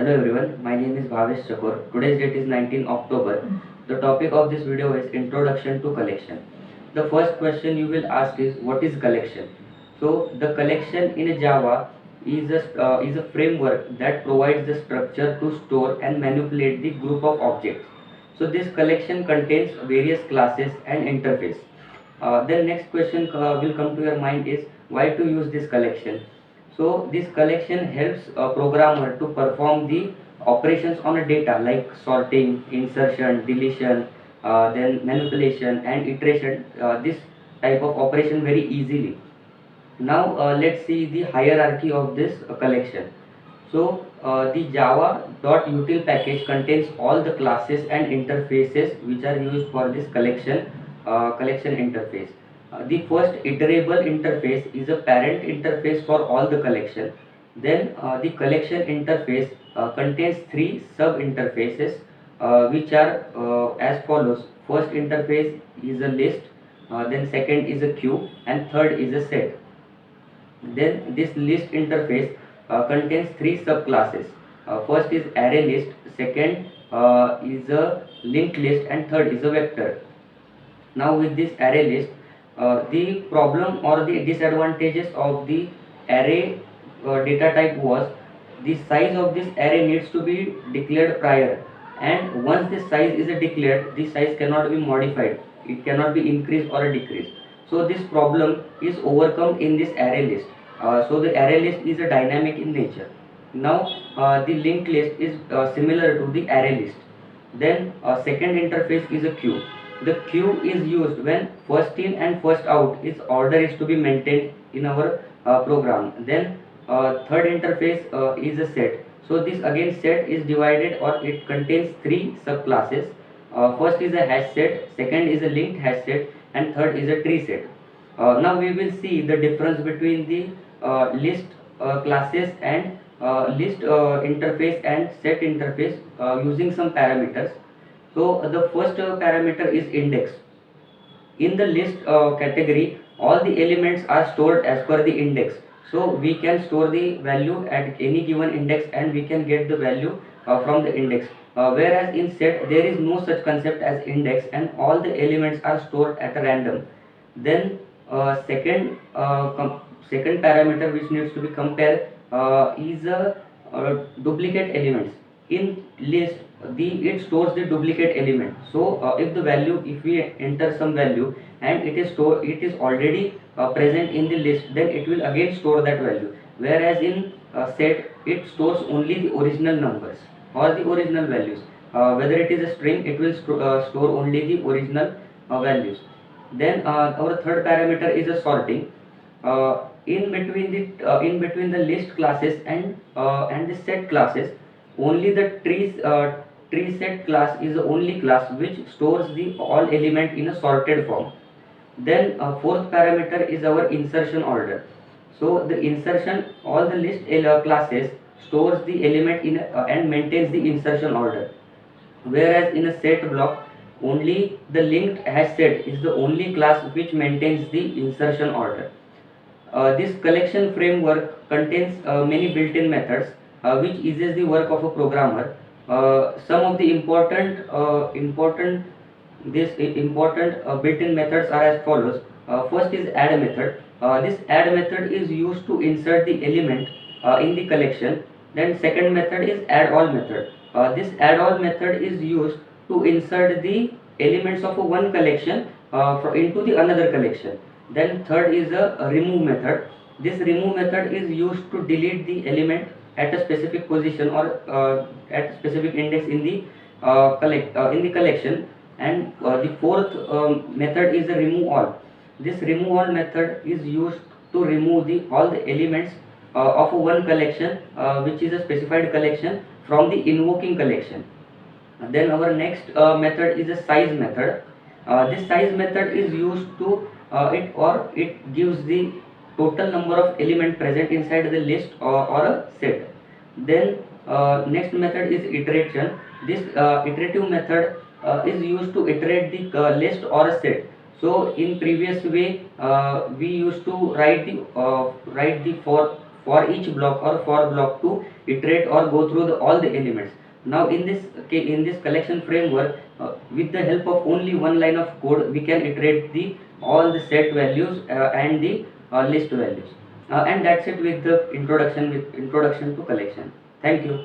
Hello everyone, my name is Bhavesh Chakor. Today's date is 19 October. The topic of this video is Introduction to Collection. The first question you will ask is what is collection? So the collection in Java is a framework that provides the structure to store and manipulate the group of objects. So this collection contains various classes and interface. Then next question will come to your mind is why to use this collection. So this collection helps a programmer to perform the operations on a data like sorting, insertion, deletion, then manipulation and iteration. This type of operation very easily. Now let's see the hierarchy of this collection. So the java.util package contains all the classes and interfaces which are used for this collection interface. The first iterable interface is a parent interface for all the collection. Then the collection interface contains three sub interfaces which are as follows. First interface is a list, then second is a queue, and third is a set. Then this list interface contains three subclasses. First is array list, second is a linked list, and third is a vector. Now with this array list, the problem or the disadvantages of the array data type was the size of this array needs to be declared prior, and once this size is declared, the size cannot be modified, it cannot be increased or decreased. So this problem is overcome in this array list. So the array list is a dynamic in nature. Now the linked list is similar to the array list. Then second interface is a queue. The queue is used when first in and first out is order is to be maintained in our program. Then third interface is a set. So this again set is divided or it contains three subclasses. First is a hash set, second is a linked hash set, and third is a tree set. Now we will see the difference between the list classes and list interface and set interface using some parameters. So the first parameter is index. In the list category, all the elements are stored as per the index. So we can store the value at any given index and we can get the value from the index. Whereas in set, there is no such concept as index and all the elements are stored at a random. Then second parameter which needs to be compared is duplicate elements. In list, it stores the duplicate element. So if we enter some value and it is already present in the list, then it will again store that value. Whereas in set, it stores only the original numbers or the original values. Whether it is a string, it will store only the original values. Then our third parameter is a sorting. In between the list classes and the set classes, only the tree set class is the only class which stores the all element in a sorted form. Then fourth parameter is our insertion order. So the insertion, all the list classes stores the element in and maintains the insertion order. Whereas in a set block, only the linked hash set is the only class which maintains the insertion order. This collection framework contains many built-in methods which eases the work of a programmer. Some of the important built-in methods are as follows. First is add method. This add method is used to insert the element in the collection. Then second method is add all method. This add all method is used to insert the elements of one collection into the another collection. Then third is a remove method. This remove method is used to delete the element at a specific position or at a specific index in the collection. And the fourth method is a remove all. This remove all method is used to remove all the elements of one collection which is a specified collection from the invoking collection. Then our next method is a size method. This size method is used to it gives the total number of element present inside the list or a set. Then next method is iteration. This iterative method is used to iterate the list or a set. So in previous way we used to write the for each block or for block to iterate or go through all the elements. Now in this collection framework, with the help of only one line of code, we can iterate the all the set values and the list values. And that's it with the introduction to collection. Thank you.